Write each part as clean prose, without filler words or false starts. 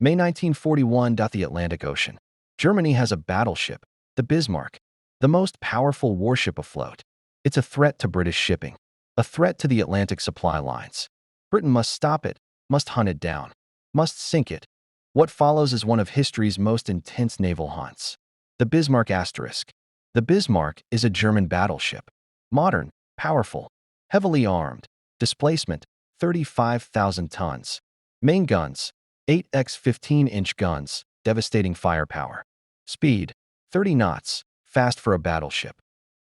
May 1941. The Atlantic Ocean. Germany has a battleship, the Bismarck, the most powerful warship afloat. It's a threat to British shipping, a threat to the Atlantic supply lines. Britain must stop it, must hunt it down, must sink it. What follows is one of history's most intense naval hunts. The Bismarck asterisk. The Bismarck is a German battleship. Modern, powerful, heavily armed. Displacement, 35,000 tons. Main guns, 8x 15-inch guns, devastating firepower. Speed, 30 knots, fast for a battleship.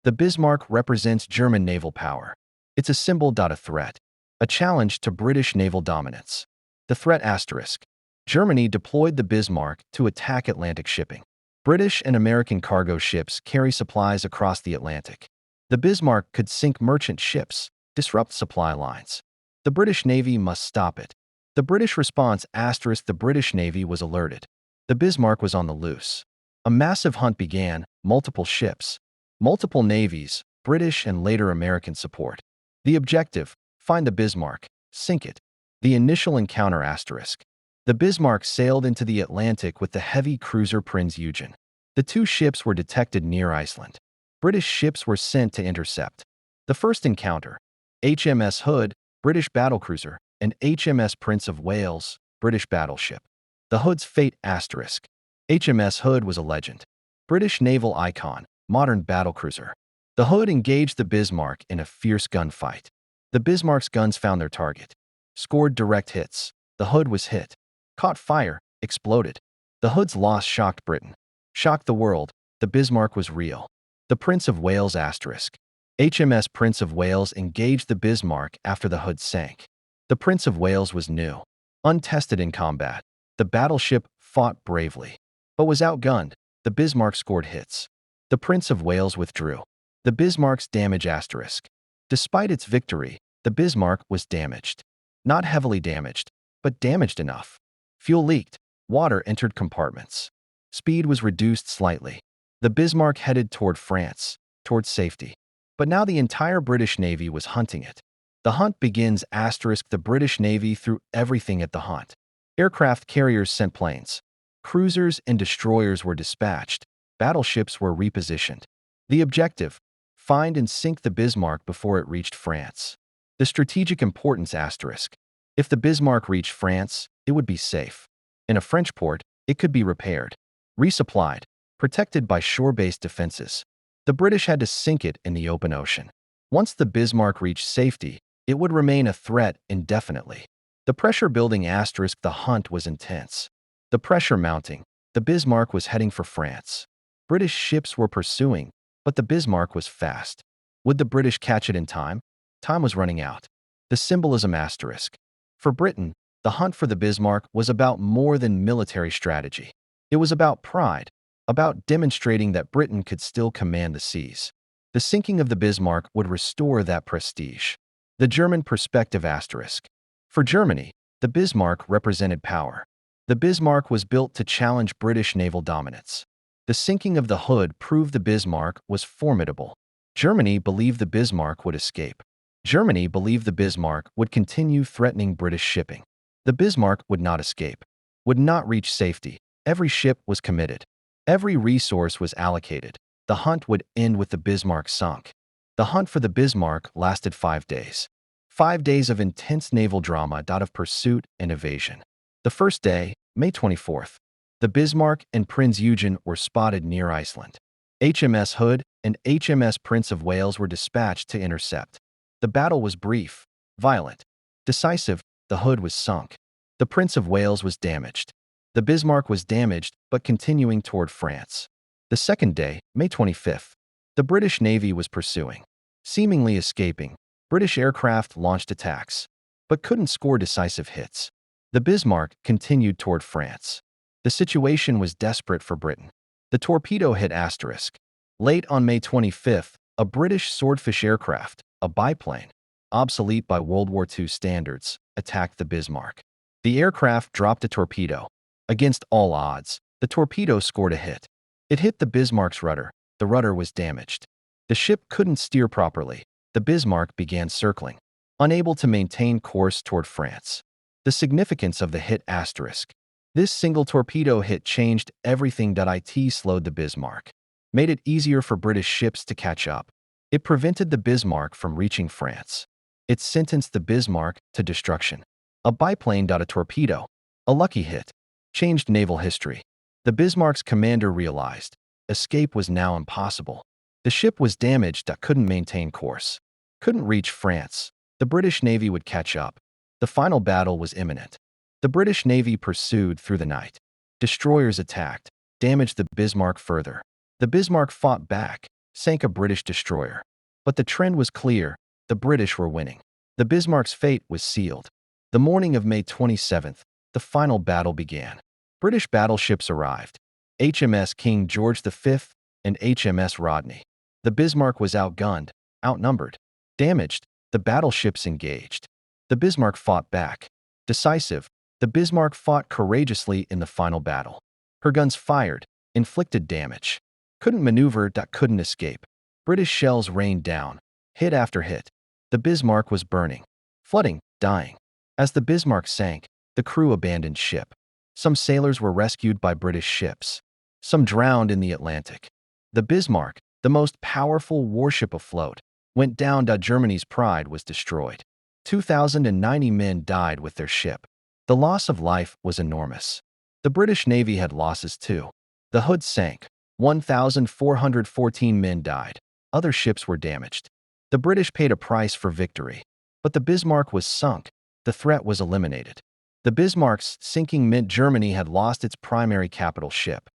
The Bismarck represents German naval power. It's a symbol. A threat, a challenge to British naval dominance. The threat asterisk. Germany deployed the Bismarck to attack Atlantic shipping. British and American cargo ships carry supplies across the Atlantic. The Bismarck could sink merchant ships, disrupt supply lines. The British Navy must stop it. The British response asterisk. The British Navy was alerted. The Bismarck was on the loose. A massive hunt began, multiple ships, multiple navies, British and later American support. The objective, find the Bismarck, sink it. The initial encounter asterisk. The Bismarck sailed into the Atlantic with the heavy cruiser Prinz Eugen. The two ships were detected near Iceland. British ships were sent to intercept. The first encounter, HMS Hood, British battlecruiser, and HMS Prince of Wales, British battleship. The Hood's fate asterisk. HMS Hood was a legend. British naval icon, modern battlecruiser. The Hood engaged the Bismarck in a fierce gunfight. The Bismarck's guns found their target, scored direct hits. The Hood was hit, caught fire, exploded. The Hood's loss shocked Britain, shocked the world. The Bismarck was real. The Prince of Wales asterisk. HMS Prince of Wales engaged the Bismarck after the Hood sank. The Prince of Wales was new, untested in combat. The battleship fought bravely, but was outgunned. The Bismarck scored hits. The Prince of Wales withdrew. The Bismarck's damage asterisk. Despite its victory, the Bismarck was damaged. Not heavily damaged, but damaged enough. Fuel leaked. Water entered compartments. Speed was reduced slightly. The Bismarck headed toward France, toward safety. But now the entire British Navy was hunting it. The hunt begins asterisk. The British Navy threw everything at the hunt. Aircraft carriers sent planes. Cruisers and destroyers were dispatched. Battleships were repositioned. The objective, find and sink the Bismarck before it reached France. The strategic importance asterisk. If the Bismarck reached France, it would be safe. In a French port, it could be repaired, resupplied, protected by shore-based defenses. The British had to sink it in the open ocean. Once the Bismarck reached safety, it would remain a threat indefinitely. The pressure building asterisk. The hunt was intense. The pressure mounting. The Bismarck was heading for France. British ships were pursuing, but the Bismarck was fast. Would the British catch it in time? Time was running out. The symbolism asterisk. For Britain, the hunt for the Bismarck was about more than military strategy. It was about pride, about demonstrating that Britain could still command the seas. The sinking of the Bismarck would restore that prestige. The German perspective asterisk. For Germany, the Bismarck represented power. The Bismarck was built to challenge British naval dominance. The sinking of the Hood proved the Bismarck was formidable. Germany believed the Bismarck would escape. Germany believed the Bismarck would continue threatening British shipping. The Bismarck would not escape, would not reach safety. Every ship was committed. Every resource was allocated. The hunt would end with the Bismarck sunk. The hunt for the Bismarck lasted 5 days. 5 days of intense naval drama. Of pursuit and evasion. The first day, May 24th, the Bismarck and Prinz Eugen were spotted near Iceland. HMS Hood and HMS Prince of Wales were dispatched to intercept. The battle was brief, violent, decisive. The Hood was sunk. The Prince of Wales was damaged. The Bismarck was damaged but continuing toward France. The second day, May 25th, the British Navy was pursuing. Seemingly escaping, British aircraft launched attacks, but couldn't score decisive hits. The Bismarck continued toward France. The situation was desperate for Britain. The Torpedo hit asterisk. Late on May 25th, a British Swordfish aircraft, a biplane, obsolete by World War II standards, attacked the Bismarck. The aircraft dropped a torpedo. Against all odds, the torpedo scored a hit. It hit the Bismarck's rudder. The rudder was damaged. The ship couldn't steer properly. The Bismarck began circling, unable to maintain course toward France. The significance of the hit asterisk. This single torpedo hit changed everything. It slowed the Bismarck, made it easier for British ships to catch up. It prevented the Bismarck from reaching France. It sentenced the Bismarck to destruction. A biplane. A torpedo, a lucky hit, changed naval history. The Bismarck's commander realized escape was now impossible. The ship was damaged. Couldn't maintain course, couldn't reach France. The British Navy would catch up. The final battle was imminent. The British Navy pursued through the night. Destroyers attacked, damaged the Bismarck further. The Bismarck fought back, sank a British destroyer. But the trend was clear. The British were winning. The Bismarck's fate was sealed. The morning of May 27th, the final battle began. British battleships arrived. HMS King George V and HMS Rodney. The Bismarck was outgunned, outnumbered, damaged. The battleships engaged. The Bismarck fought back. Decisive, the Bismarck fought courageously in the final battle. Her guns fired, inflicted damage. Couldn't maneuver. Couldn't escape. British shells rained down, hit after hit. The Bismarck was burning, flooding, dying. As the Bismarck sank, the crew abandoned ship. Some sailors were rescued by British ships. Some drowned in the Atlantic. The Bismarck, the most powerful warship afloat, went down. Germany's pride was destroyed. 2,090 men died with their ship. The loss of life was enormous. The British Navy had losses too. The Hood sank. 1,414 men died. Other ships were damaged. The British paid a price for victory. But the Bismarck was sunk. The threat was eliminated. The Bismarck's sinking meant Germany had lost its primary capital ship.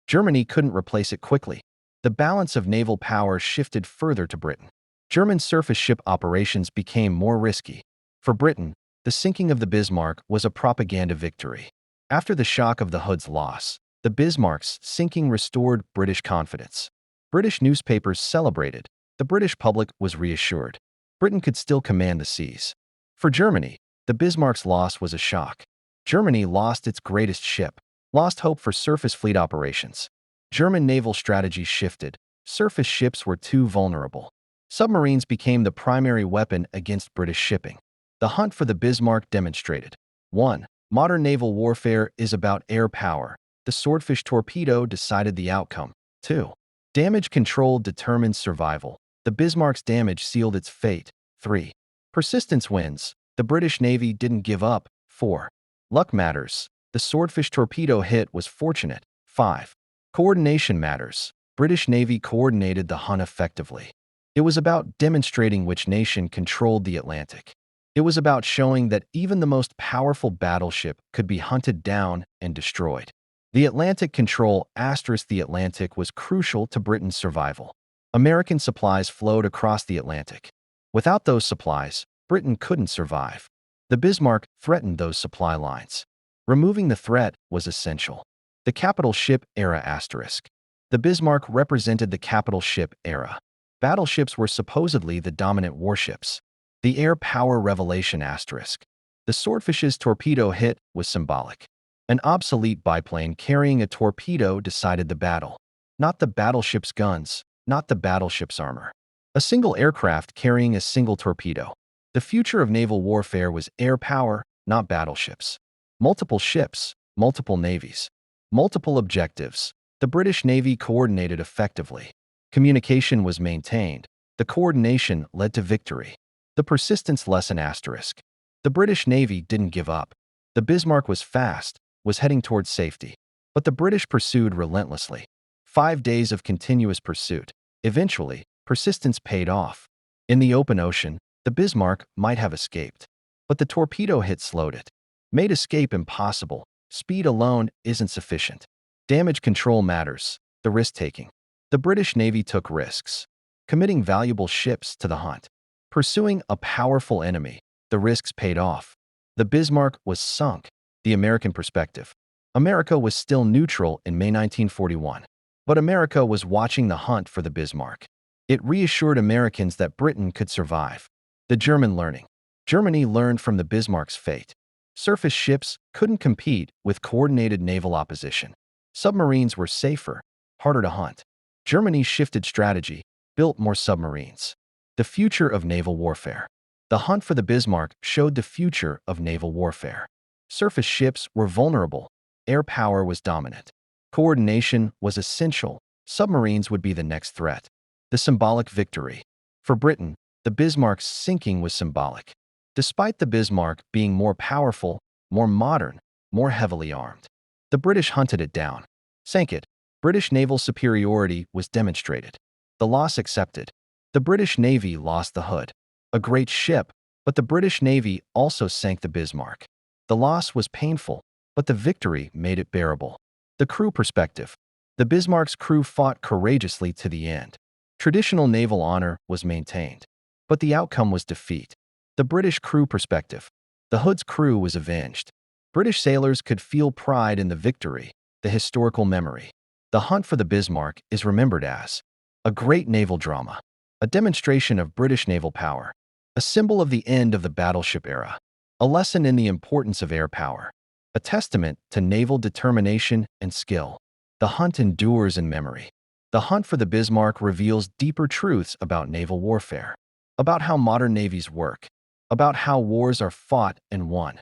Germany couldn't replace it quickly. The balance of naval power shifted further to Britain. German surface ship operations became more risky. For Britain, the sinking of the Bismarck was a propaganda victory. After the shock of the Hood's loss, the Bismarck's sinking restored British confidence. British newspapers celebrated. The British public was reassured. Britain could still command the seas. For Germany, the Bismarck's loss was a shock. Germany lost its greatest ship, lost hope for surface fleet operations. German naval strategy shifted. Surface ships were too vulnerable. Submarines became the primary weapon against British shipping. The hunt for the Bismarck demonstrated. 1. Modern naval warfare is about air power. The Swordfish torpedo decided the outcome. 2. Damage control determines survival. The Bismarck's damage sealed its fate. 3. Persistence wins. The British Navy didn't give up. 4. Luck matters. The Swordfish torpedo hit was fortunate. 5. Coordination matters. British Navy coordinated the hunt effectively. It was about demonstrating which nation controlled the Atlantic. It was about showing that even the most powerful battleship could be hunted down and destroyed. The Atlantic control * the Atlantic was crucial to Britain's survival. American supplies flowed across the Atlantic. Without those supplies, Britain couldn't survive. The Bismarck threatened those supply lines. Removing the threat was essential. The capital ship era *. The Bismarck represented the capital ship era. Battleships were supposedly the dominant warships. The air power revelation *. The Swordfish's torpedo hit was symbolic. An obsolete biplane carrying a torpedo decided the battle. Not the battleship's guns, not the battleship's armor. A single aircraft carrying a single torpedo. The future of naval warfare was air power, not battleships. Multiple ships, multiple navies, multiple objectives. The British Navy coordinated effectively. Communication was maintained. The coordination led to victory. The persistence lesson *. The British Navy didn't give up. The Bismarck was fast, was heading towards safety. But the British pursued relentlessly. 5 days of continuous pursuit. Eventually, persistence paid off. In the open ocean, the Bismarck might have escaped. But the torpedo hit slowed it. Made escape impossible. Speed alone isn't sufficient. Damage control matters. The risk-taking. The British Navy took risks, committing valuable ships to the hunt. Pursuing a powerful enemy, the risks paid off. The Bismarck was sunk. The American perspective. America was still neutral in May 1941. But America was watching the hunt for the Bismarck. It reassured Americans that Britain could survive. The German learning. Germany learned from the Bismarck's fate. Surface ships couldn't compete with coordinated naval opposition. Submarines were safer, harder to hunt. Germany shifted strategy, built more submarines. The future of naval warfare. The hunt for the Bismarck showed the future of naval warfare. Surface ships were vulnerable. Air power was dominant. Coordination was essential. Submarines would be the next threat. The symbolic victory. For Britain, the Bismarck's sinking was symbolic. Despite the Bismarck being more powerful, more modern, more heavily armed, the British hunted it down, sank it. British naval superiority was demonstrated. The loss accepted. The British Navy lost the Hood, a great ship, but the British Navy also sank the Bismarck. The loss was painful, but the victory made it bearable. The crew perspective. The Bismarck's crew fought courageously to the end. Traditional naval honor was maintained, but the outcome was defeat. The British crew perspective. The Hood's crew was avenged. British sailors could feel pride in the victory, the historical memory. The hunt for the Bismarck is remembered as a great naval drama, a demonstration of British naval power, a symbol of the end of the battleship era, a lesson in the importance of air power, a testament to naval determination and skill. The hunt endures in memory. The hunt for the Bismarck reveals deeper truths about naval warfare, about how modern navies work, about how wars are fought and won.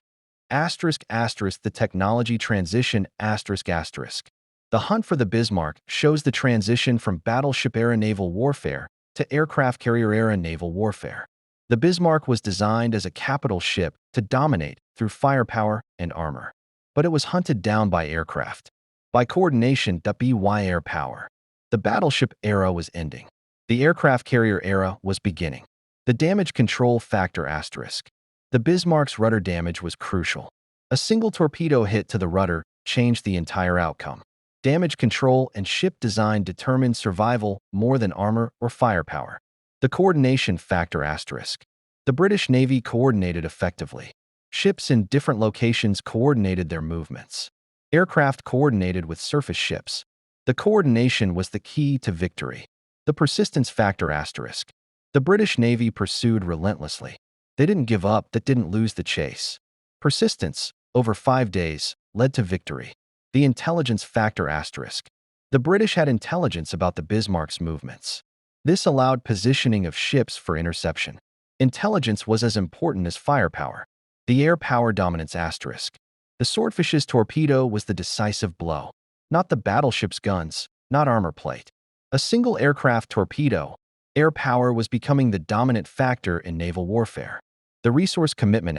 The technology transition. The hunt for the Bismarck shows the transition from battleship-era naval warfare to aircraft carrier-era naval warfare. The Bismarck was designed as a capital ship to dominate through firepower and armor, but it was hunted down by aircraft. By coordination. By air power. The battleship era was ending. The aircraft carrier era was beginning. The damage control factor. The Bismarck's rudder damage was crucial. A single torpedo hit to the rudder changed the entire outcome. Damage control and ship design determined survival more than armor or firepower. The coordination factor. The British Navy coordinated effectively. Ships in different locations coordinated their movements. Aircraft coordinated with surface ships. The coordination was the key to victory. The persistence factor. The British Navy pursued relentlessly. They didn't give up, that didn't lose the chase. Persistence, over 5 days, led to victory. The intelligence factor. The British had intelligence about the Bismarck's movements. This allowed positioning of ships for interception. Intelligence was as important as firepower. The air power dominance. The Swordfish's torpedo was the decisive blow. Not the battleship's guns, not armor plate. A single aircraft torpedo. Air power was becoming the dominant factor in naval warfare. The resource commitment.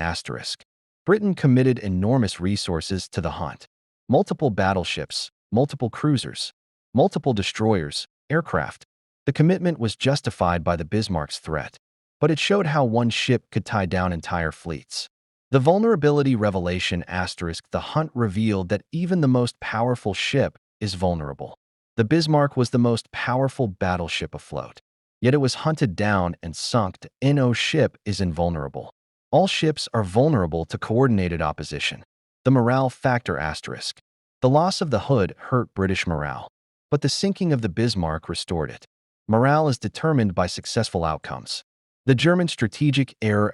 Britain committed enormous resources to the hunt. Multiple battleships, multiple cruisers, multiple destroyers, aircraft. The commitment was justified by the Bismarck's threat, but it showed how one ship could tie down entire fleets. The vulnerability revelation. The hunt revealed that even the most powerful ship is vulnerable. The Bismarck was the most powerful battleship afloat, yet it was hunted down and sunk. No ship is invulnerable. All ships are vulnerable to coordinated opposition. The morale factor. The loss of the Hood hurt British morale, but the sinking of the Bismarck restored it. Morale is determined by successful outcomes. The German strategic error.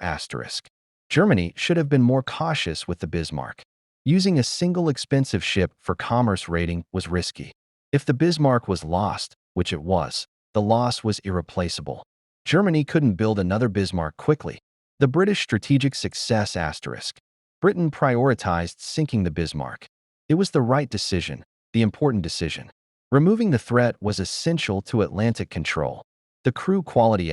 Germany should have been more cautious with the Bismarck. Using a single expensive ship for commerce raiding was risky. If the Bismarck was lost, which it was, the loss was irreplaceable. Germany couldn't build another Bismarck quickly. The British strategic success. Britain prioritized sinking the Bismarck. It was the right decision, the important decision. Removing the threat was essential to Atlantic control. The crew quality.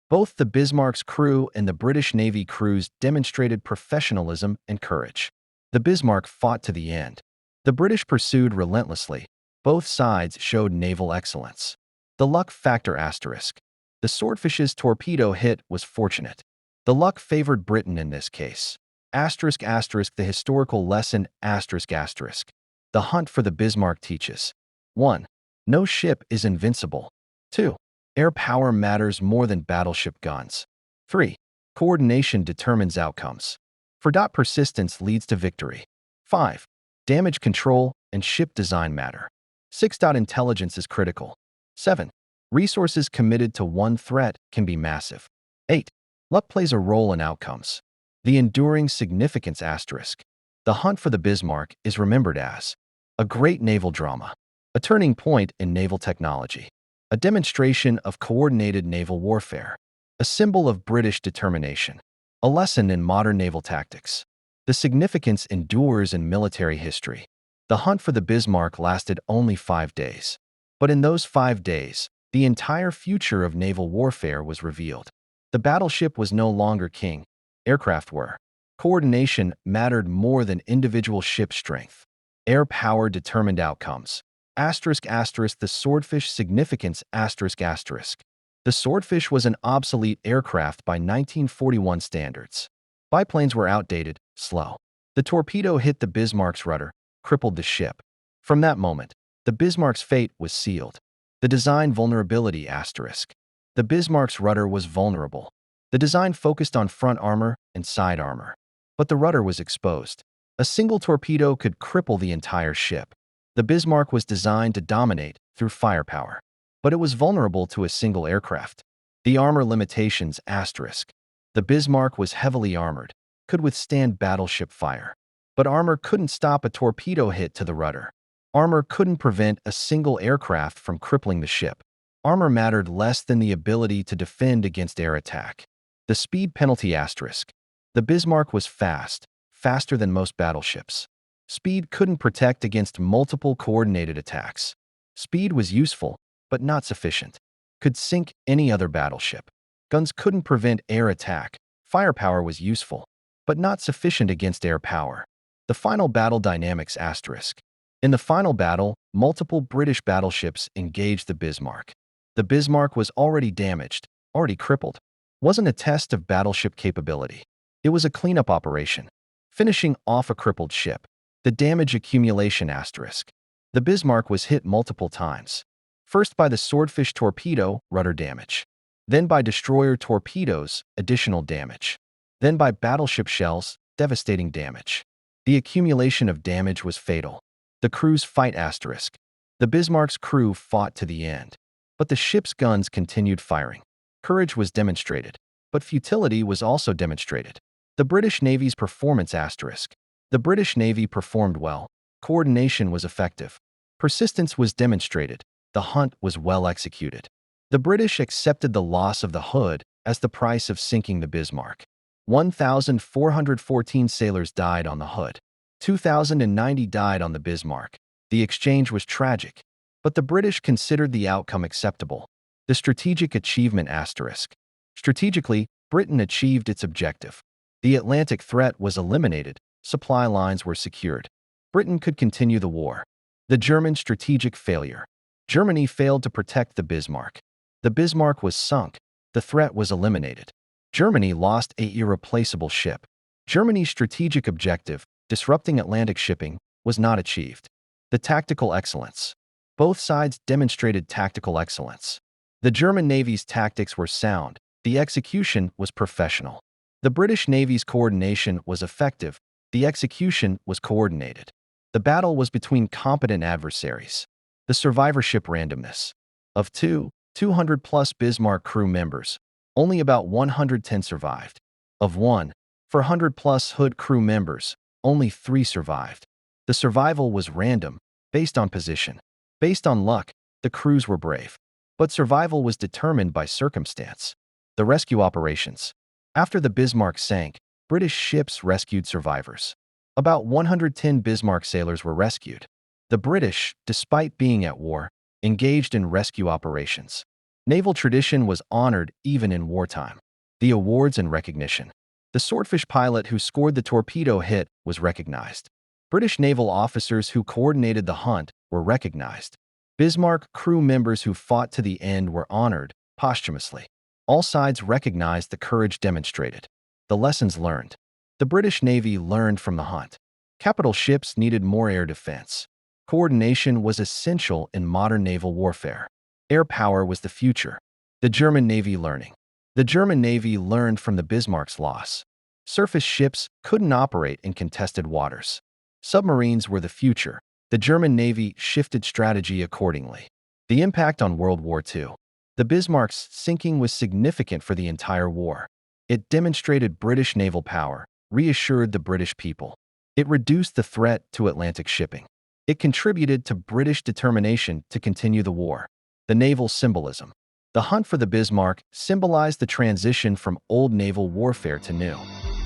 Both the Bismarck's crew and the British Navy crews demonstrated professionalism and courage. The Bismarck fought to the end. The British pursued relentlessly. Both sides showed naval excellence. The luck factor. The Swordfish's torpedo hit was fortunate. The luck favored Britain in this case. The historical lesson. The hunt for the Bismarck teaches. 1. No ship is invincible. 2. Air power matters more than battleship guns. 3. Coordination determines outcomes. 4. Persistence leads to victory. 5. Damage control and ship design matter. 6. Intelligence is critical. 7. Resources committed to one threat can be massive. 8. Luck plays a role in outcomes. The enduring significance. The hunt for the Bismarck is remembered as a great naval drama, a turning point in naval technology, a demonstration of coordinated naval warfare, a symbol of British determination, a lesson in modern naval tactics. The significance endures in military history. The hunt for the Bismarck lasted only 5 days. But in those 5 days, the entire future of naval warfare was revealed. The battleship was no longer king. Aircraft were. Coordination mattered more than individual ship strength. Air power determined outcomes. The Swordfish significance ***. The Swordfish was an obsolete aircraft by 1941 standards. Biplanes were outdated, slow. The torpedo hit the Bismarck's rudder, crippled the ship. From that moment, the Bismarck's fate was sealed. The design vulnerability ***. The Bismarck's rudder was vulnerable. The design focused on front armor and side armor. But the rudder was exposed. A single torpedo could cripple the entire ship. The Bismarck was designed to dominate through firepower. But it was vulnerable to a single aircraft. The armor limitations ***. The Bismarck was heavily armored, could withstand battleship fire. But armor couldn't stop a torpedo hit to the rudder. Armor couldn't prevent a single aircraft from crippling the ship. Armor mattered less than the ability to defend against air attack. The speed penalty ***. The Bismarck was fast, faster than most battleships. Speed couldn't protect against multiple coordinated attacks. Speed was useful, but not sufficient. Could sink any other battleship. Guns couldn't prevent air attack. Firepower was useful, but not sufficient against air power. The final battle dynamics ***. In the final battle, multiple British battleships engaged the Bismarck. The Bismarck was already damaged, already crippled. Wasn't a test of battleship capability. It was a cleanup operation, finishing off a crippled ship. The damage accumulation ***. The Bismarck was hit multiple times. First by the Swordfish torpedo, rudder damage. Then by destroyer torpedoes, additional damage. Then by battleship shells, devastating damage. The accumulation of damage was fatal. The crew's fight ***. The Bismarck's crew fought to the end. But the ship's guns continued firing. Courage was demonstrated, but futility was also demonstrated. The British Navy's performance ***. The British Navy performed well. Coordination was effective. Persistence was demonstrated. The hunt was well executed. The British accepted the loss of the Hood as the price of sinking the Bismarck. 1,414 sailors died on the Hood. 2,090 died on the Bismarck. The exchange was tragic, but the British considered the outcome acceptable. The strategic achievement ***. Strategically, Britain achieved its objective. The Atlantic threat was eliminated. Supply lines were secured. Britain could continue the war. The German strategic failure. Germany failed to protect the Bismarck. The Bismarck was sunk. The threat was eliminated. Germany lost an irreplaceable ship. Germany's strategic objective, disrupting Atlantic shipping, was not achieved. The tactical excellence. Both sides demonstrated tactical excellence. The German Navy's tactics were sound. The execution was professional. The British Navy's coordination was effective. The execution was coordinated. The battle was between competent adversaries. The survivorship randomness. Of 200-plus Bismarck crew members, only about 110 survived. Of 400-plus Hood crew members, only 3 survived. The survival was random, based on position. Based on luck, the crews were brave. But survival was determined by circumstance. The rescue operations. After the Bismarck sank, British ships rescued survivors. About 110 Bismarck sailors were rescued. The British, despite being at war, engaged in rescue operations. Naval tradition was honored even in wartime. The awards and recognition. The Swordfish pilot who scored the torpedo hit was recognized. British naval officers who coordinated the hunt were recognized. Bismarck crew members who fought to the end were honored posthumously. All sides recognized the courage demonstrated. The lessons learned. The British Navy learned from the hunt. Capital ships needed more air defense. Coordination was essential in modern naval warfare. Air power was the future. The German Navy learning. The German Navy learned from the Bismarck's loss. Surface ships couldn't operate in contested waters. Submarines were the future. The German Navy shifted strategy accordingly. The impact on World War II. The Bismarck's sinking was significant for the entire war. It demonstrated British naval power, reassured the British people. It reduced the threat to Atlantic shipping. It contributed to British determination to continue the war. The naval symbolism. The hunt for the Bismarck symbolized the transition from old naval warfare to new.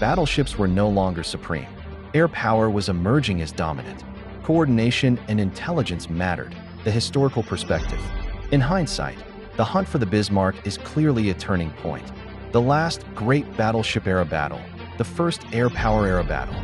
Battleships were no longer supreme. Air power was emerging as dominant. Coordination and intelligence mattered, the historical perspective. In hindsight, the hunt for the Bismarck is clearly a turning point. The last great battleship-era battle, the first air power-era battle.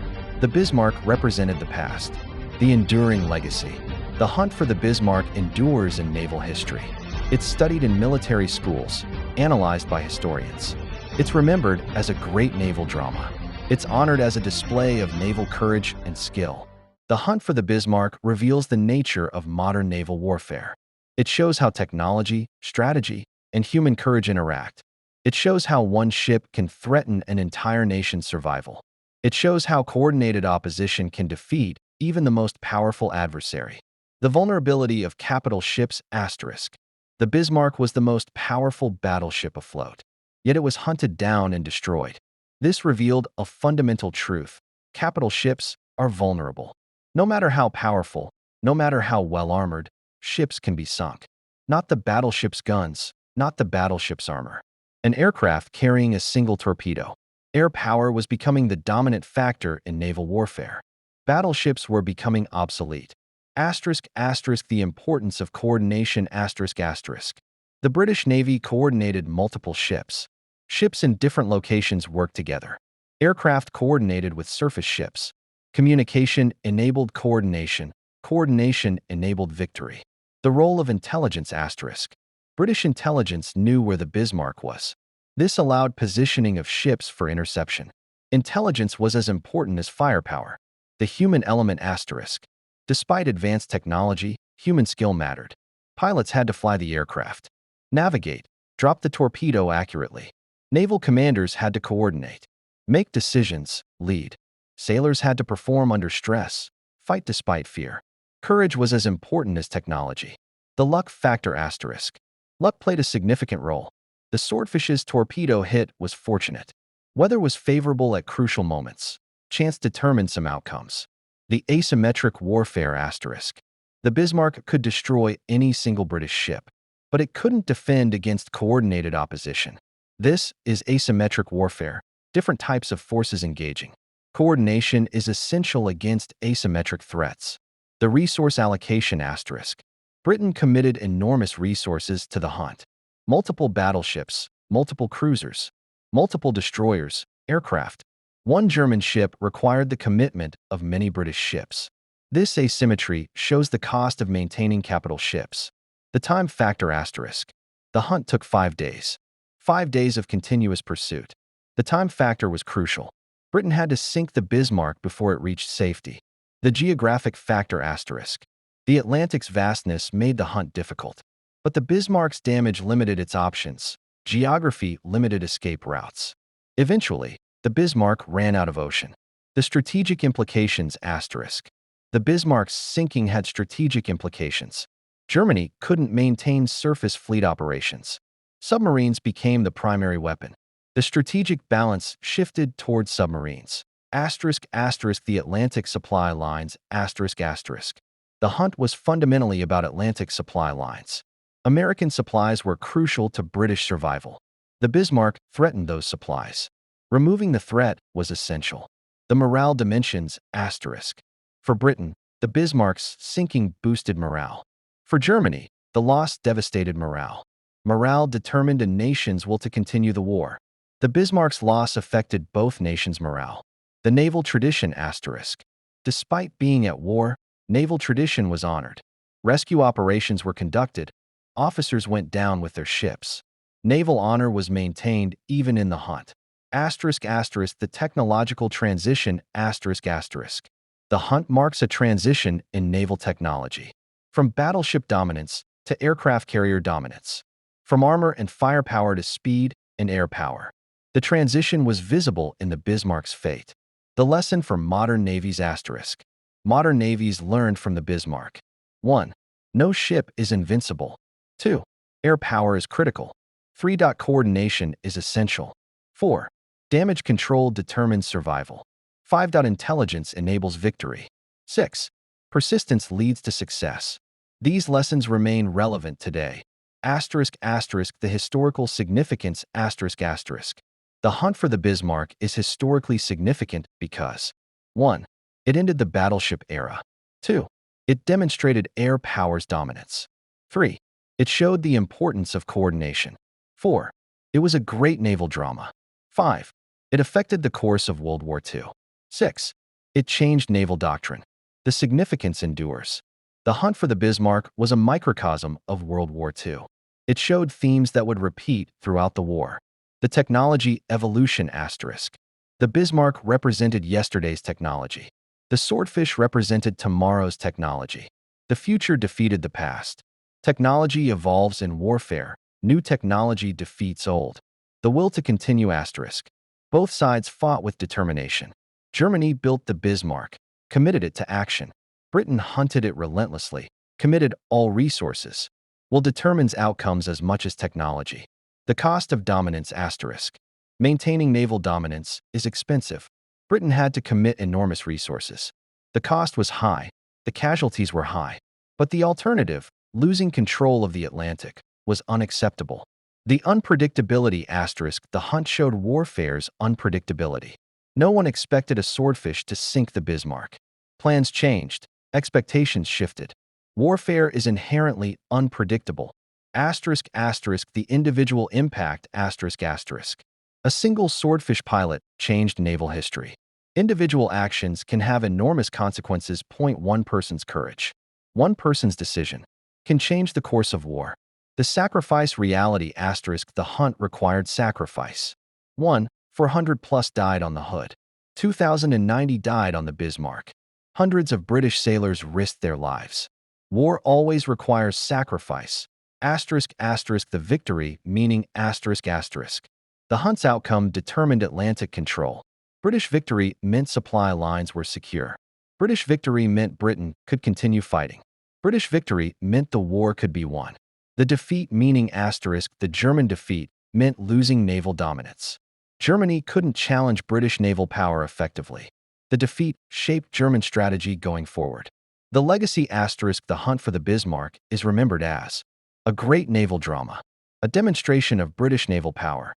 The Bismarck represented the past, the enduring legacy. The hunt for the Bismarck endures in naval history. It's studied in military schools, analyzed by historians. It's remembered as a great naval drama. It's honored as a display of naval courage and skill. The hunt for the Bismarck reveals the nature of modern naval warfare. It shows how technology, strategy, and human courage interact. It shows how one ship can threaten an entire nation's survival. It shows how coordinated opposition can defeat even the most powerful adversary. The vulnerability of capital ships asterisk. The Bismarck was the most powerful battleship afloat, yet it was hunted down and destroyed. This revealed a fundamental truth. Capital ships are vulnerable. No matter how powerful, no matter how well-armored, ships can be sunk. Not the battleship's guns, not the battleship's armor. An aircraft carrying a single torpedo. Air power was becoming the dominant factor in naval warfare. Battleships were becoming obsolete. Asterisk asterisk the importance of coordination asterisk asterisk. The British Navy coordinated multiple ships. Ships in different locations worked together. Aircraft coordinated with surface ships. Communication enabled coordination. Coordination enabled victory. The role of intelligence asterisk. British intelligence knew where the Bismarck was. This allowed positioning of ships for interception. Intelligence was as important as firepower. The human element asterisk. Despite advanced technology, human skill mattered. Pilots had to fly the aircraft, navigate, drop the torpedo accurately. Naval commanders had to coordinate, make decisions, lead. Sailors had to perform under stress, fight despite fear. Courage was as important as technology. The luck factor asterisk. Luck played a significant role. The Swordfish's torpedo hit was fortunate. Weather was favorable at crucial moments. Chance determined some outcomes. The asymmetric warfare asterisk. The Bismarck could destroy any single British ship, but it couldn't defend against coordinated opposition. This is asymmetric warfare, different types of forces engaging. Coordination is essential against asymmetric threats. The resource allocation asterisk. Britain committed enormous resources to the hunt. Multiple battleships, multiple cruisers, multiple destroyers, aircraft. One German ship required the commitment of many British ships. This asymmetry shows the cost of maintaining capital ships. The time factor asterisk. The hunt took 5 days. 5 days of continuous pursuit. The time factor was crucial. Britain had to sink the Bismarck before it reached safety. The geographic factor asterisk. The Atlantic's vastness made the hunt difficult. But the Bismarck's damage limited its options. Geography limited escape routes. Eventually, the Bismarck ran out of ocean. The strategic implications asterisk. The Bismarck's sinking had strategic implications. Germany couldn't maintain surface fleet operations. Submarines became the primary weapon. The strategic balance shifted towards submarines. Asterisk asterisk the Atlantic supply lines asterisk asterisk. The hunt was fundamentally about Atlantic supply lines. American supplies were crucial to British survival. The Bismarck threatened those supplies. Removing the threat was essential. The morale dimensions asterisk. For Britain, the Bismarck's sinking boosted morale. For Germany, the loss devastated morale. Morale determined a nation's will to continue the war. The Bismarck's loss affected both nations' morale. The naval tradition asterisk. Despite being at war, naval tradition was honored. Rescue operations were conducted. Officers went down with their ships. Naval honor was maintained even in the hunt. Asterisk asterisk the technological transition asterisk asterisk. The hunt marks a transition in naval technology. From battleship dominance to aircraft carrier dominance. From armor and firepower to speed and air power. The transition was visible in the Bismarck's fate. The lesson for modern navies asterisk. Modern navies learned from the Bismarck. 1. No ship is invincible. 2. Air power is critical. 3. Coordination is essential. 4. Damage control determines survival. 5. Intelligence enables victory. 6. Persistence leads to success. These lessons remain relevant today. Asterisk asterisk the historical significance asterisk asterisk. The hunt for the Bismarck is historically significant because 1. It ended the battleship era. 2. It demonstrated air power's dominance. 3. It showed the importance of coordination. 4. It was a great naval drama. 5. It affected the course of World War II. 6. It changed naval doctrine. The significance endures. The hunt for the Bismarck was a microcosm of World War II. It showed themes that would repeat throughout the war. The technology evolution asterisk. The Bismarck represented yesterday's technology. The Swordfish represented tomorrow's technology. The future defeated the past. Technology evolves in warfare. New technology defeats old. The will to continue asterisk. Both sides fought with determination. Germany built the Bismarck, committed it to action. Britain hunted it relentlessly, committed all resources. Will determines outcomes as much as technology. The cost of dominance asterisk. Maintaining naval dominance is expensive. Britain had to commit enormous resources. The cost was high. The casualties were high. But the alternative, losing control of the Atlantic, was unacceptable. The unpredictability asterisk. The hunt showed warfare's unpredictability. No one expected a Swordfish to sink the Bismarck. Plans changed. Expectations shifted. Warfare is inherently unpredictable. Asterisk asterisk. The individual impact asterisk asterisk. A single Swordfish pilot changed naval history. Individual actions can have enormous consequences. One person's courage, one person's decision, can change the course of war. The sacrifice reality asterisk. The hunt required sacrifice. 1. 400 plus died on the Hood. 2,090 died on the Bismarck. Hundreds of British sailors risked their lives. War always requires sacrifice. Asterisk asterisk. The victory meaning asterisk asterisk. The hunt's outcome determined Atlantic control. British victory meant supply lines were secure. British victory meant Britain could continue fighting. British victory meant the war could be won. The defeat meaning asterisk. The German defeat meant losing naval dominance. Germany couldn't challenge British naval power effectively. The defeat shaped German strategy going forward. The legacy asterisk. The hunt for the Bismarck is remembered as a great naval drama, a demonstration of British naval power,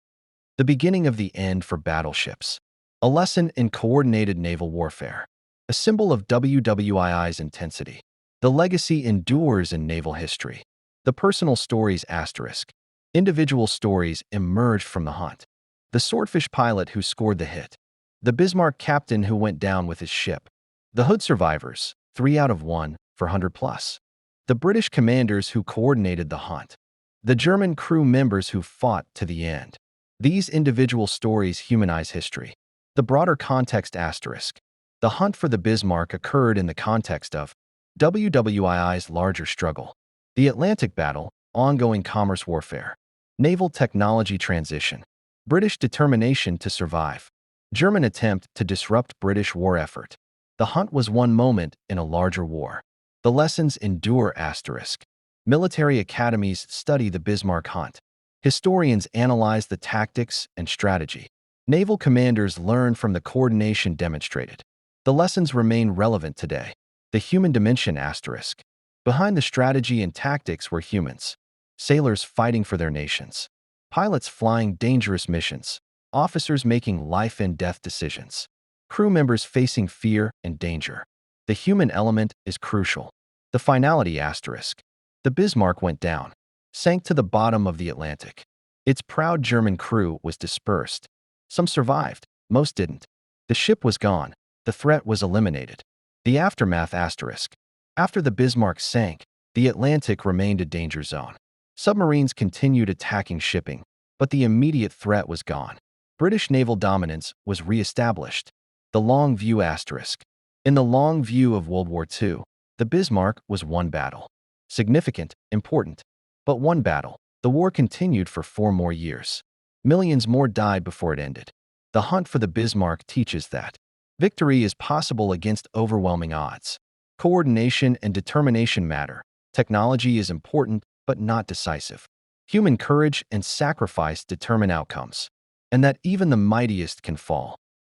the beginning of the end for battleships, a lesson in coordinated naval warfare, a symbol of WWII's intensity. The legacy endures in naval history. The personal stories asterisk. Individual stories emerged from the hunt. The Swordfish pilot who scored the hit. The Bismarck captain who went down with his ship. The Hood survivors, 3 out of 1, 400 plus. The British commanders who coordinated the hunt. The German crew members who fought to the end. These individual stories humanize history. The broader context asterisk. The hunt for the Bismarck occurred in the context of WWII's larger struggle. The Atlantic Battle, ongoing commerce warfare. Naval technology transition. British determination to survive. German attempt to disrupt British war effort. The hunt was one moment in a larger war. The lessons endure asterisk. Military academies study the Bismarck hunt. Historians analyze the tactics and strategy. Naval commanders learn from the coordination demonstrated. The lessons remain relevant today. The human dimension asterisk. Behind the strategy and tactics were humans. Sailors fighting for their nations. Pilots flying dangerous missions. Officers making life and death decisions. Crew members facing fear and danger. The human element is crucial. The finality asterisk. The Bismarck went down, sank to the bottom of the Atlantic. Its proud German crew was dispersed. Some survived, most didn't. The ship was gone. The threat was eliminated. The aftermath asterisk. After the Bismarck sank, the Atlantic remained a danger zone. Submarines continued attacking shipping, but the immediate threat was gone. British naval dominance was re-established. The long view asterisk. In the long view of World War II, the Bismarck was one battle. Significant, important, but one battle. The war continued for 4 more years. Millions more died before it ended. The hunt for the Bismarck teaches that victory is possible against overwhelming odds. Coordination and determination matter. Technology is important, but not decisive. Human courage and sacrifice determine outcomes, and that even the mightiest can fall.